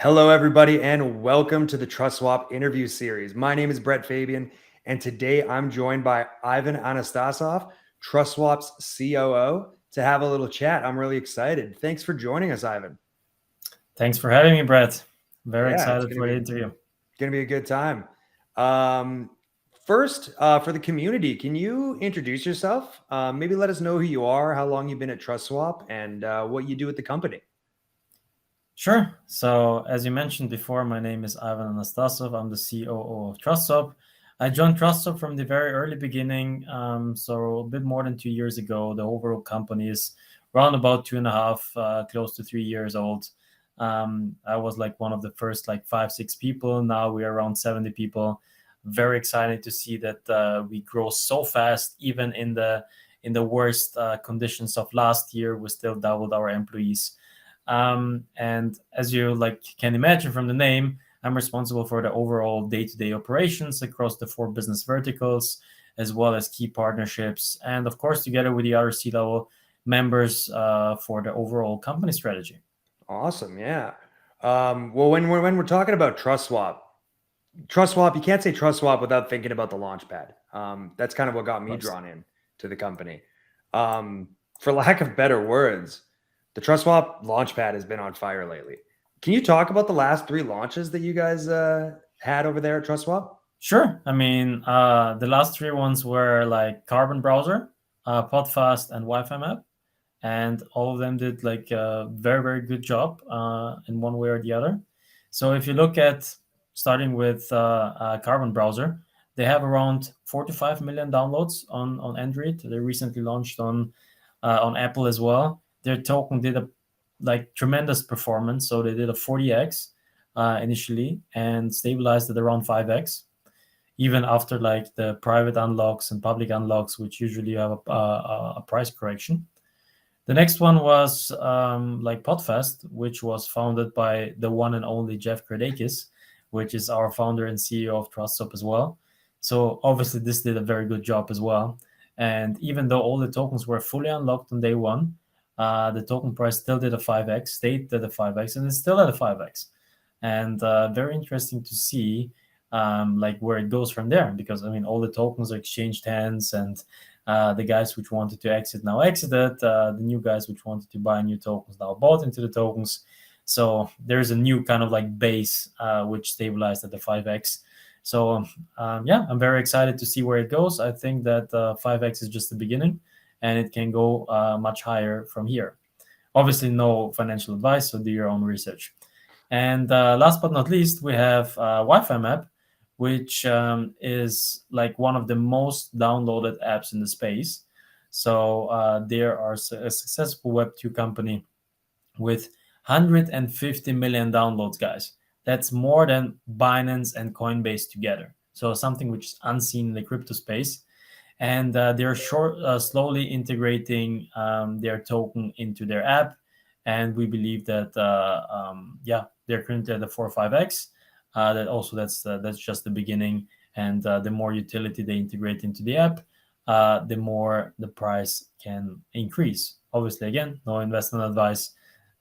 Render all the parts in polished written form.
Hello, everybody, and welcome to the TrustSwap interview series. My name is Brett Fabian, and today I'm joined by Ivan Anastassov, TrustSwap's COO, to have a little chat. I'm really excited. Thanks for joining us, Ivan. Thanks for having me, Brett. Very Yeah, excited for the interview. Going to be a good time. First, for the community, can you introduce yourself? Maybe let us know who you are, how long you've been at TrustSwap, and what you do at the company. Sure. So, as you mentioned before, my name is Ivan Anastassov. I'm the COO of TrustSwap. I joined TrustSwap from the very early beginning, so a bit more than 2 years ago. The overall company is around about 2.5, close to 3 years old. I was like one of the first 5-6 people. Now we are around 70 people. Very excited to see that we grow so fast, even in the worst conditions of last year. We still doubled our employees. And as you can imagine from the name, I'm responsible for the overall day-to-day operations across the 4 business verticals, as well as key partnerships, and of course, together with the other C-level members for the overall company strategy. Awesome, yeah. Well, when we're talking about TrustSwap, you can't say TrustSwap without thinking about the Launchpad. That's kind of what got me drawn in to the company. For lack of better words, the TrustSwap Launchpad has been on fire lately. Can you talk about the last 3 launches that you guys had over there at TrustSwap? Sure. I mean, the last 3 ones were like Carbon Browser, Podfast, and Wi-Fi Map, and all of them did a very, very good job in one way or the other. So if you look at starting with Carbon Browser, they have around 4 to 5 million downloads on Android. They recently launched on Apple as well. Their token did a tremendous performance. So they did a 40x initially and stabilized at around 5x, even after the private unlocks and public unlocks, which usually have a price correction. The next one was Podfast, which was founded by the one and only Jeff Kardakis, which is our founder and CEO of TrustSwap as well. So obviously this did a very good job as well. And even though all the tokens were fully unlocked on day one, the token price still did a 5x, stayed at a 5x, and it's still at a 5x. And very interesting to see where it goes from there, because I mean all the tokens are exchanged hands, and the guys which wanted to exit now exited. The new guys which wanted to buy new tokens now bought into the tokens. So there's a new kind of base which stabilized at the 5x. So yeah, I'm very excited to see where it goes. I think that 5x is just the beginning, and it can go much higher from here. Obviously, no financial advice, so do your own research. And last but not least, we have Wi-Fi Map, which is one of the most downloaded apps in the space. So they are a successful Web2 company with 150 million downloads, guys. That's more than Binance and Coinbase together. So something which is unseen in the crypto space. And they're slowly integrating their token into their app. And we believe that, they're currently at the 4 or 5x. That's just the beginning. And the more utility they integrate into the app, the more the price can increase. Obviously, again, no investment advice,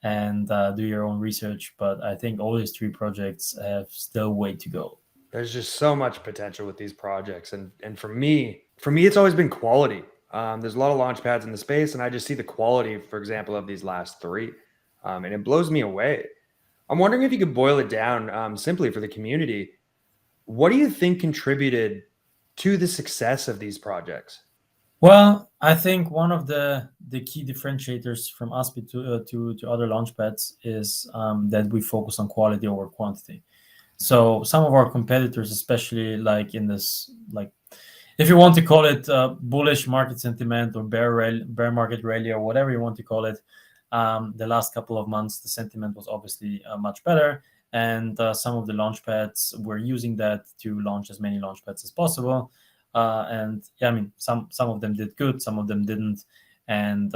and do your own research. But I think all these 3 projects have still way to go. There's just so much potential with these projects, and for me, it's always been quality. There's a lot of launch pads in the space, and I just see the quality, for example, of these last 3, and it blows me away. I'm wondering if you could boil it down simply for the community. What do you think contributed to the success of these projects? Well, I think one of the key differentiators from us to other launchpads is that we focus on quality over quantity. So some of our competitors, especially in this, if you want to call it bullish market sentiment or bear market rally or whatever you want to call it, the last couple of months, the sentiment was obviously much better. And some of the launchpads were using that to launch as many launchpads as possible. And yeah, I mean, some of them did good, some of them didn't. And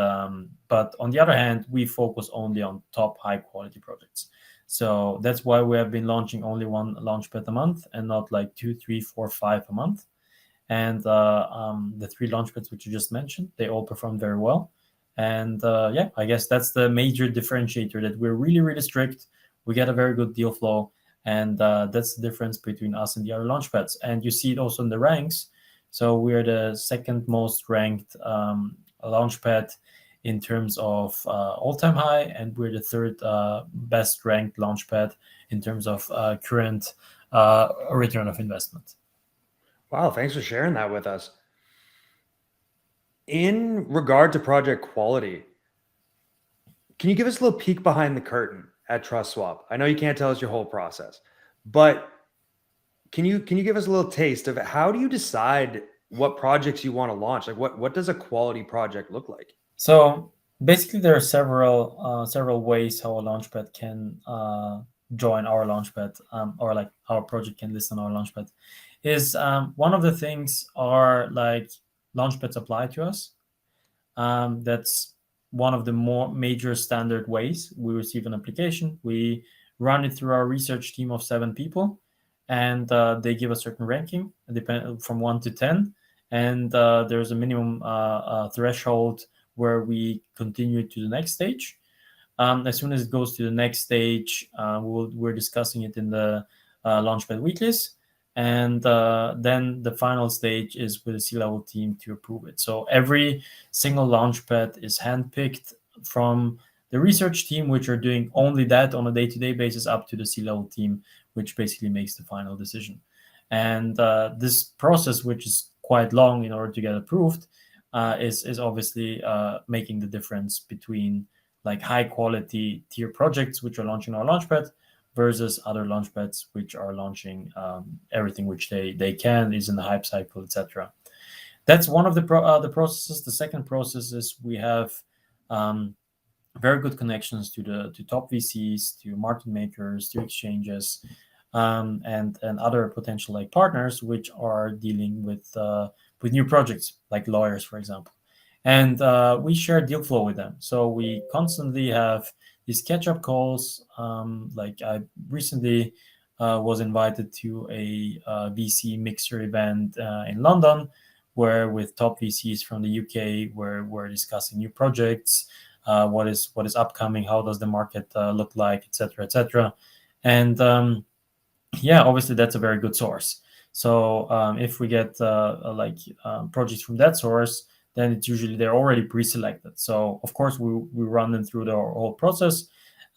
but on the other hand, we focus only on top high quality projects. So that's why we have been launching only 1 launchpad a month and not 2, 3, 4, 5 a month. And the 3 launchpads which you just mentioned, they all performed very well. And yeah, I guess that's the major differentiator, that we're really, really strict. we get a very good deal flow. And that's the difference between us and the other launchpads. And you see it also in the ranks. So we're the second most ranked launchpad in terms of all-time high, and we're the third best ranked launchpad in terms of current return of investment. Wow, thanks for sharing that with us. In regard to project quality, can you give us a little peek behind the curtain at TrustSwap? I know you can't tell us your whole process, but can you give us a little taste of how do you decide what projects you want to launch? Like what does a quality project look like? So basically, there are several ways how a launchpad can join our launchpad, or like our project can list on our launchpad. Is one of the things are like launchpads apply to us. That's one of the more major standard ways we receive an application. We run it through our research team of 7 people, and they give a certain ranking, from 1 to 10. And there's a minimum threshold where we continue to the next stage. As soon as it goes to the next stage, we're discussing it in the Launchpad weeklies. And then the final stage is with the C-level team to approve it. So every single launchpad is handpicked from the research team, which are doing only that on a day-to-day basis, up to the C-level team, which basically makes the final decision. And this process, which is quite long in order to get approved, is obviously making the difference between like high quality tier projects which are launching our launchpad versus other launchpads which are launching everything which they can, is in the hype cycle, etc. That's one of the processes. The second process is we have very good connections to top VCs, to market makers, to exchanges, and other potential like partners which are dealing with new projects, like lawyers, for example. And we share deal flow with them. So we constantly have these catch-up calls. Like I recently was invited to a VC mixer event in London, where with top VCs from the UK, where we're discussing new projects, what is upcoming, how does the market look like, etc., etc. And yeah, obviously that's a very good source. So if we get projects from that source, then it's usually they're already pre-selected. So of course we run them through the whole process,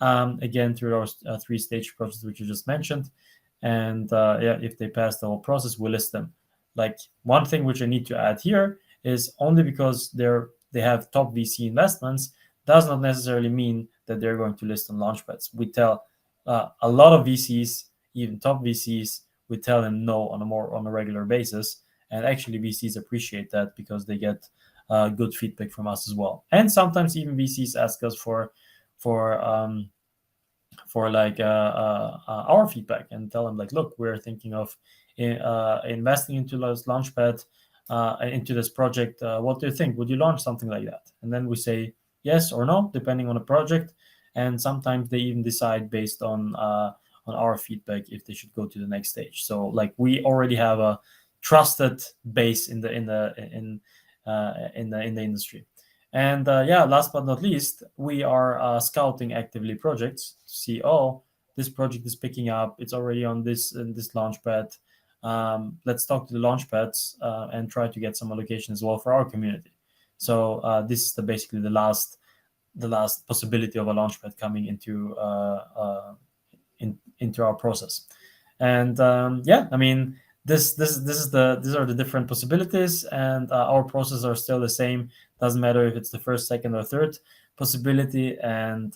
again through our 3-stage process which you just mentioned. And yeah, if they pass the whole process, we list them. Like one thing which I need to add here is only because they have top VC investments does not necessarily mean that they're going to list on launchpads. We tell a lot of VCs, even top VCs, we tell them no on a regular basis. And actually VCs appreciate that because they get good feedback from us as well. And sometimes even VCs ask us for like our feedback, and tell them like, look, we're thinking of investing into this launchpad, into this project. What do you think? Would you launch something like that? And then we say yes or no, depending on the project. And sometimes they even decide based on our feedback if they should go to the next stage. So like we already have a trusted base in the industry. And yeah, last but not least, we are scouting actively projects to see, oh, this project is picking up, it's already on this launchpad. Let's talk to the launchpads and try to get some allocation as well for our community. So this is basically the last possibility of a launchpad coming into our process. And yeah, I mean, these are the different possibilities, and our processes are still the same. Doesn't matter if it's the first, second, or third possibility. And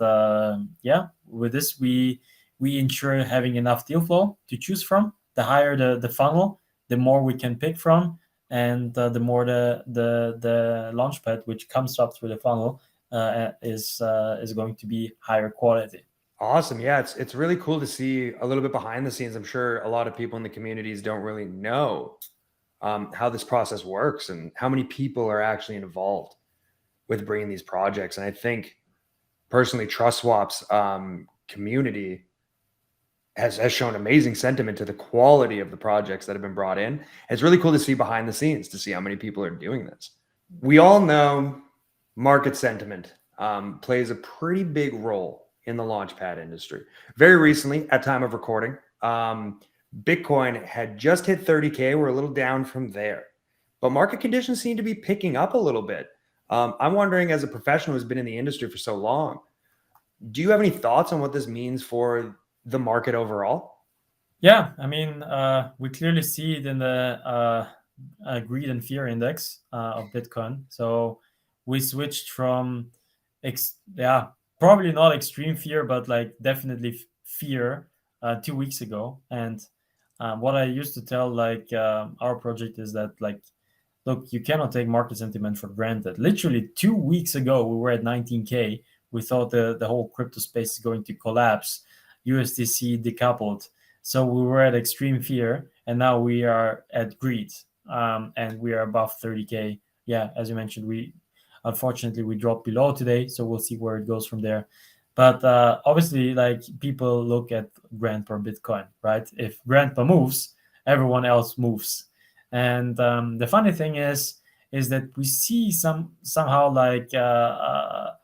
yeah, with this we ensure having enough deal flow to choose from. The higher the funnel, the more we can pick from, and the more the launchpad which comes up through the funnel is going to be higher quality. Awesome. Yeah, it's really cool to see a little bit behind the scenes. I'm sure a lot of people in the communities don't really know how this process works and how many people are actually involved with bringing these projects. And I think personally, TrustSwap's community has shown amazing sentiment to the quality of the projects that have been brought in. It's really cool to see behind the scenes, to see how many people are doing this. We all know market sentiment plays a pretty big role in the Launchpad industry. Very recently, at time of recording, Bitcoin had just hit 30K. We're a little down from there, but market conditions seem to be picking up a little bit. I'm wondering, as a professional who's been in the industry for so long, do you have any thoughts on what this means for the market overall? Yeah, I mean, we clearly see it in the greed and fear index of Bitcoin. So we switched from, probably not extreme fear, but like definitely fear 2 weeks ago. And what I used to tell like our project is that like, look, you cannot take market sentiment for granted. Literally 2 weeks ago, we were at 19K. We thought the whole crypto space is going to collapse. USDC decoupled. So we were at extreme fear, and now we are at greed, and we are above 30K. Yeah, as you mentioned, we unfortunately we dropped below today, so we'll see where it goes from there. But obviously, like people look at Grand per Bitcoin, right? If Grandpa moves, everyone else moves. And the funny thing is that we see somehow like the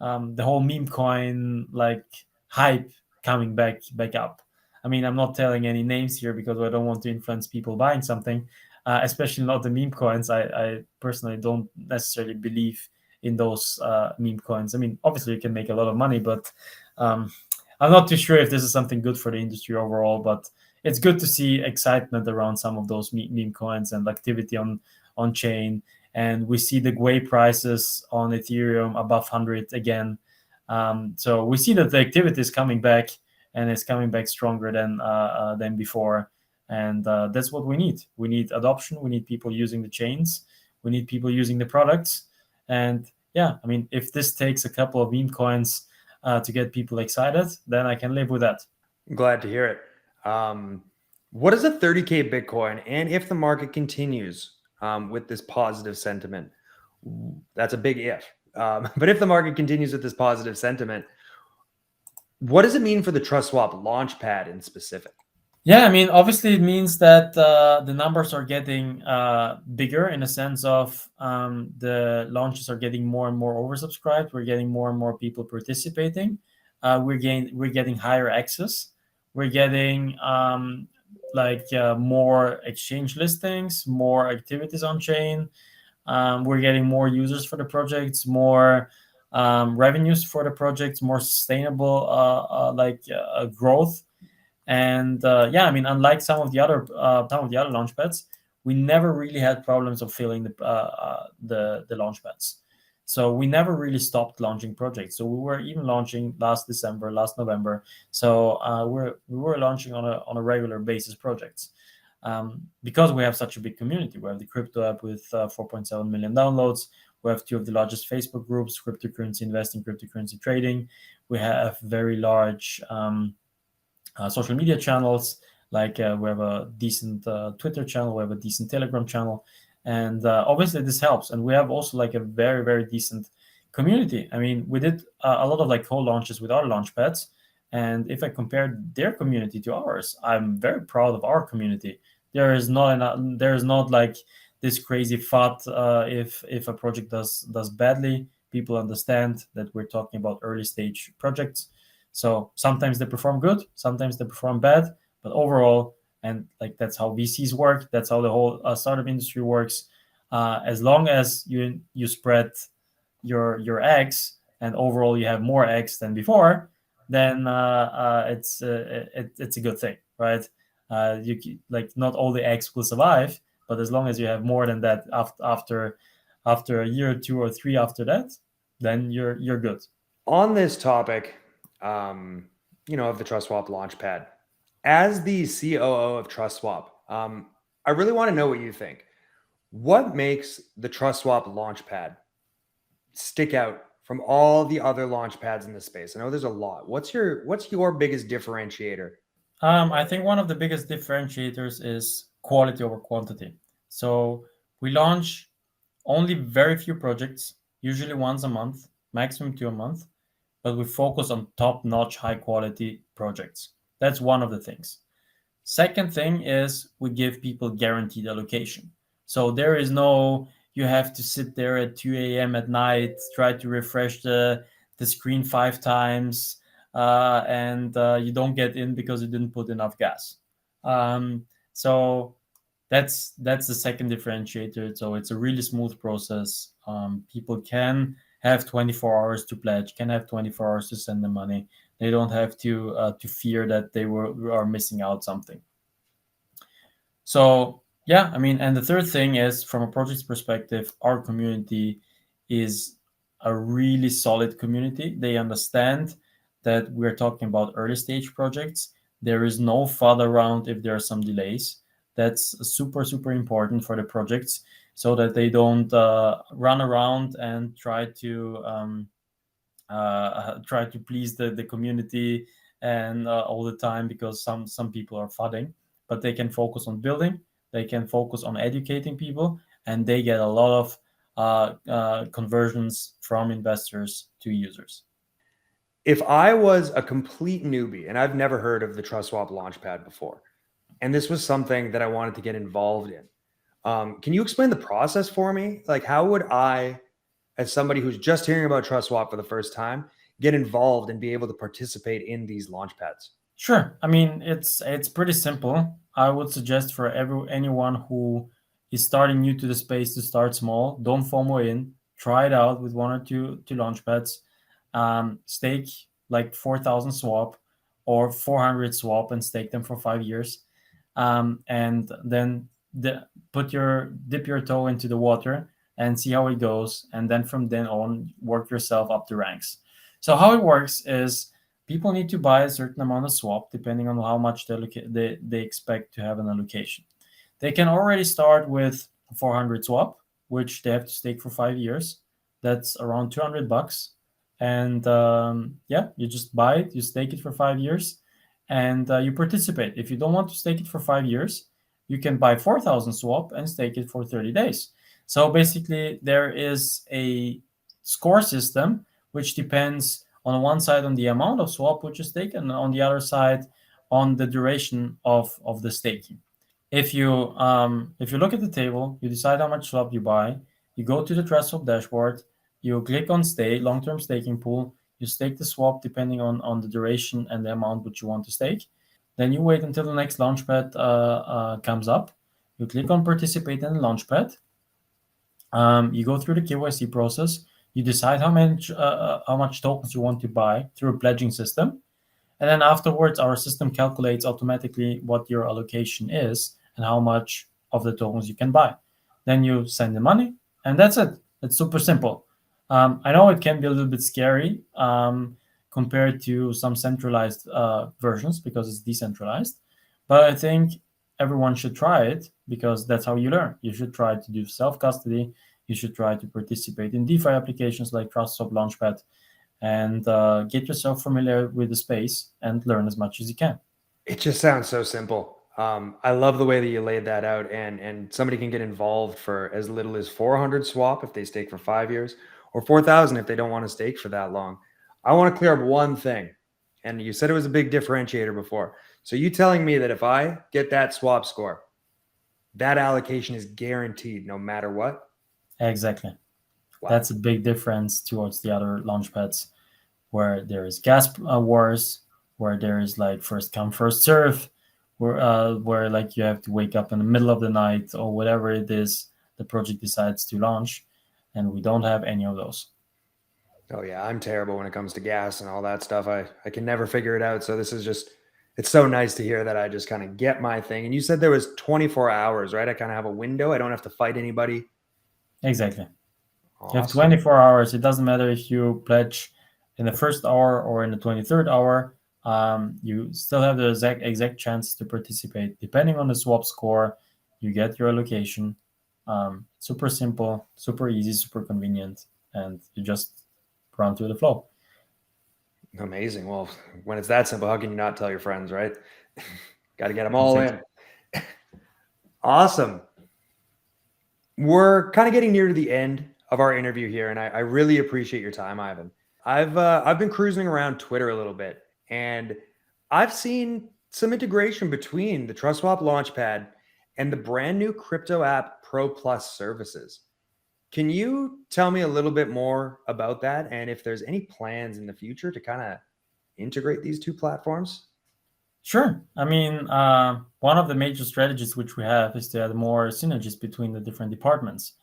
whole meme coin like hype coming back up. I mean, I'm not telling any names here because I don't want to influence people buying something, especially not the meme coins. I personally don't necessarily believe in those meme coins. I mean, obviously you can make a lot of money, but um, I'm not too sure if this is something good for the industry overall. But it's good to see excitement around some of those meme coins and activity on chain. And we see the Gwei prices on Ethereum above 100 again. So we see that the activity is coming back, and it's coming back stronger than before. And that's what we need. We need adoption. We need people using the chains. We need people using the products. And yeah, I mean, if this takes a couple of meme coins to get people excited, then I can live with that. I'm glad to hear it. What is a 30K Bitcoin? And if the market continues with this positive sentiment, that's a big if. But if the market continues with this positive sentiment, what does it mean for the TrustSwap Launchpad in specific? Yeah, I mean, obviously, it means that the numbers are getting bigger in a sense of the launches are getting more and more oversubscribed. We're getting more and more people participating. We're getting higher access. We're getting more exchange listings, more activities on chain. We're getting more users for the projects, more revenues for the projects, more sustainable growth. And yeah, I mean, unlike some of the other launchpads, we never really had problems of filling the launchpads. So we never really stopped launching projects. So we were even launching last December, last November. So we were launching on a regular basis projects. Because we have such a big community. We have the crypto app with 4.7 million downloads. We have two of the largest Facebook groups: cryptocurrency investing, cryptocurrency trading. We have very large social media channels. Like we have a decent Twitter channel, we have a decent Telegram channel, and obviously this helps. And we have also like a very, very decent community. I mean, we did a lot of like co-launches with our launchpads, and if I compare their community to ours, I'm very proud of our community. There is not like this crazy fight if a project does badly. People understand that we're talking about early stage projects. So sometimes they perform good, sometimes they perform bad, but overall, and like that's how VCs work. That's how the whole startup industry works. As long as you spread your eggs, and overall you have more eggs than before, then it's a good thing, right? Like not all the eggs will survive, but as long as you have more than that after a year or two or three after that, then you're good. On this topic, of the TrustSwap Launchpad, as the COO of TrustSwap, I really want to know what you think. What makes the TrustSwap Launchpad stick out from all the other launchpads in the space? I know there's a lot. What's your biggest differentiator? I think one of the biggest differentiators is quality over quantity. So we launch only very few projects, usually once a month, maximum two a month, but we focus on top-notch, high-quality projects. That's one of the things. Second thing is we give people guaranteed allocation. So there is no, you have to sit there at 2 a.m. at night, try to refresh the screen 5 times, and you don't get in because you didn't put enough gas. So that's the second differentiator. So it's a really smooth process. People can have 24 hours to pledge, can have 24 hours to send the money. They don't have to fear that they are missing out something. So yeah, I mean, and the third thing is, from a project's perspective, our community is a really solid community. They understand that we're talking about early stage projects. There is no further round if there are some delays. That's super, super important for the projects, so that they don't run around and try to please the community and all the time, because some people are fudding. But they can focus on building, they can focus on educating people, and they get a lot of conversions from investors to users. If I was a complete newbie and I've never heard of the TrustSwap Launchpad before, and this was something that I wanted to get involved in, can you explain the process for me? Like, how would I, as somebody who's just hearing about TrustSwap for the first time, get involved and be able to participate in these launchpads? Sure. I mean, it's pretty simple. I would suggest for anyone who is starting new to the space to start small. Don't FOMO in. Try it out with one or two launch pads. Stake like 4,000 swap or 400 swap and stake them for 5 years, and then dip your toe into the water and see how it goes. And then from then on, work yourself up the ranks. So how it works is, people need to buy a certain amount of swap depending on how much they expect to have an allocation. They can already start with 400 swap, which they have to stake for 5 years. That's around $200. And yeah, you just buy it, you stake it for 5 years, and you participate. If you don't want to stake it for 5 years, you can buy 4,000 swap and stake it for 30 days. So basically, there is a score system which depends on one side on the amount of swap which is taken, and on the other side on the duration of the staking. If you look at the table, you decide how much swap you buy, you go to the TrustSwap dashboard, you click on long-term staking pool, you stake the swap depending on the duration and the amount which you want to stake. Then you wait until the next launchpad comes up. You click on participate in the launchpad. You go through the KYC process. You decide how much tokens you want to buy through a pledging system. And then afterwards, our system calculates automatically what your allocation is and how much of the tokens you can buy. Then you send the money, and that's it. It's super simple. I know it can be a little bit scary compared to some centralized versions, because it's decentralized. But I think everyone should try it, because that's how you learn. You should try to do self-custody. You should try to participate in DeFi applications like TrustSwap Launchpad, and get yourself familiar with the space and learn as much as you can. It just sounds so simple. I love the way that you laid that out, and somebody can get involved for as little as 400 swap if they stake for 5 years, or 4,000 if they don't want to stake for that long. I want to clear up one thing, and you said it was a big differentiator before. So you telling me that if I get that swap score, that allocation is guaranteed no matter what? Exactly. Wow. That's a big difference towards the other launchpads, where there is gas wars, where there is like first come first serve, where like you have to wake up in the middle of the night or whatever it is the project decides to launch, and we don't have any of those. Oh yeah, I'm terrible when it comes to gas and all that stuff. I can never figure it out. So this is just, it's so nice to hear that I just kind of get my thing. And you said there was 24 hours, right? I kind of have a window. I don't have to fight anybody. Exactly. You have Awesome. 24 hours. It doesn't matter if you pledge in the first hour or in the 23rd hour. You still have the exact chance to participate. Depending on the swap score, you get your allocation. Super simple, super easy, super convenient, and you just run through the flow. Amazing. Well, when it's that simple, how can you not tell your friends, right? Got to get them all in. Awesome. We're kind of getting near to the end of our interview here, and I really appreciate your time, Ivan. I've been cruising around Twitter a little bit, and I've seen some integration between the TrustSwap Launchpad and the brand new crypto app Pro Plus services. Can you tell me a little bit more about that, and if there's any plans in the future to kind of integrate these two platforms? Sure. I mean, one of the major strategies which we have is to add more synergies between the different departments.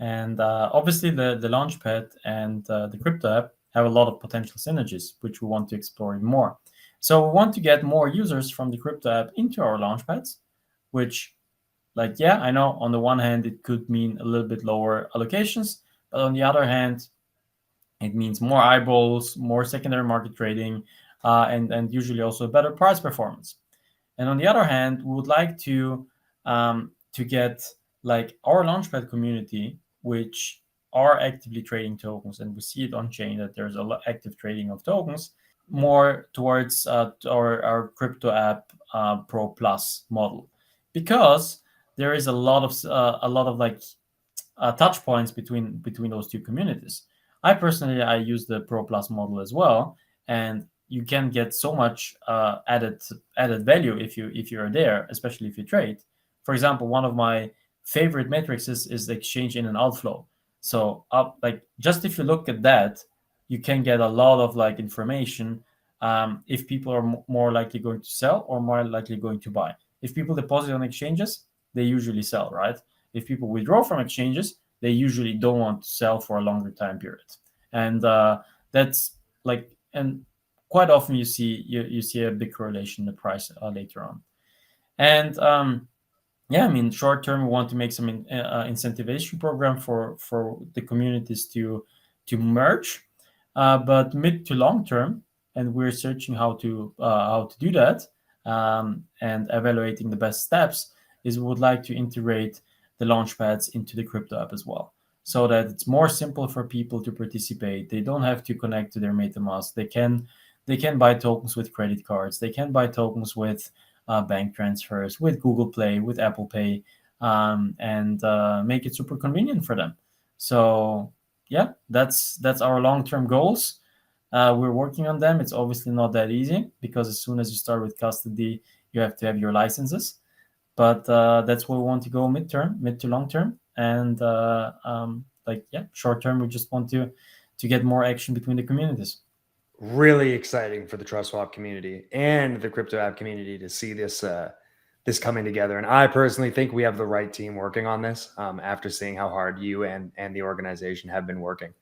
And obviously, the Launchpad and the crypto app have a lot of potential synergies, which we want to explore even more. So we want to get more users from the crypto app into our Launchpads, which, like, yeah, I know on the one hand, it could mean a little bit lower allocations, but on the other hand, it means more eyeballs, more secondary market trading, and usually also better price performance. And on the other hand, we would like to get like our Launchpad community, which are actively trading tokens, and we see it on chain that there's a lot active trading of tokens, more towards our crypto app Pro Plus model, because there is a lot of like touch points between those two communities. I personally use the Pro Plus model as well, and you can get so much added value if you're there, especially if you trade. For example, one of my favorite metrics is the exchange in and outflow. So like just if you look at that, you can get a lot of like information if people are more likely going to sell or more likely going to buy. If people deposit on exchanges, they usually sell, right? If people withdraw from exchanges, they usually don't want to sell for a longer time period. And that's like, and quite often you see a big correlation in the price later on. And yeah, I mean, short term, we want to make some incentivization program for the communities to merge, but mid to long term, and we're searching how to do that, and evaluating the best steps. Is we would like to integrate the launchpads into the crypto app as well, so that it's more simple for people to participate. They don't have to connect to their MetaMask. They can buy tokens with credit cards. They can buy tokens with bank transfers, with Google Play, with Apple Pay, and make it super convenient for them. So yeah, that's our long-term goals. We're working on them. It's obviously not that easy, because as soon as you start with custody, you have to have your licenses. But that's where we want to go mid to long term. And like, yeah, short term, we just want to get more action between the communities. Really exciting for the TrustSwap community and the crypto app community to see this this coming together. And I personally think we have the right team working on this after seeing how hard you and the organization have been working.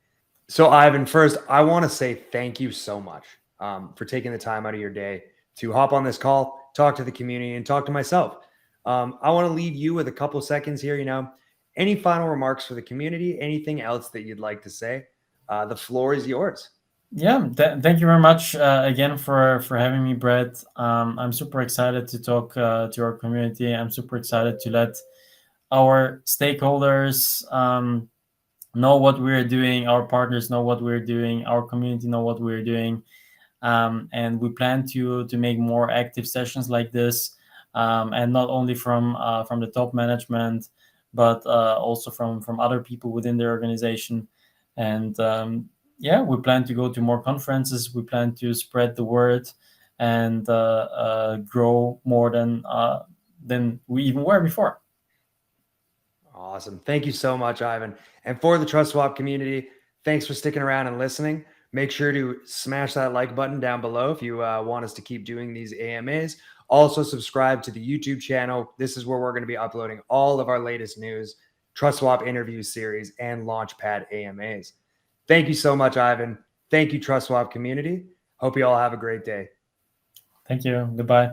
So Ivan, first, I want to say thank you so much for taking the time out of your day to hop on this call, talk to the community, and talk to myself. I want to leave you with a couple seconds here. Any final remarks for the community? Anything else that you'd like to say? The floor is yours. Yeah, thank you very much again for having me, Brett. I'm super excited to talk to our community. I'm super excited to let our stakeholders know what we're doing, our partners know what we're doing, our community know what we're doing, and we plan to make more active sessions like this, and not only from the top management, but also from other people within the organization. And yeah, we plan to go to more conferences. We plan to spread the word and grow more than we even were before. Awesome. Thank you so much, Ivan. And for the TrustSwap community, thanks for sticking around and listening. Make sure to smash that like button down below if you want us to keep doing these AMAs. Also, subscribe to the YouTube channel. This is where we're going to be uploading all of our latest news, TrustSwap interview series, and Launchpad AMAs. Thank you so much, Ivan. Thank you, TrustSwap community. Hope you all have a great day. Thank you. Goodbye.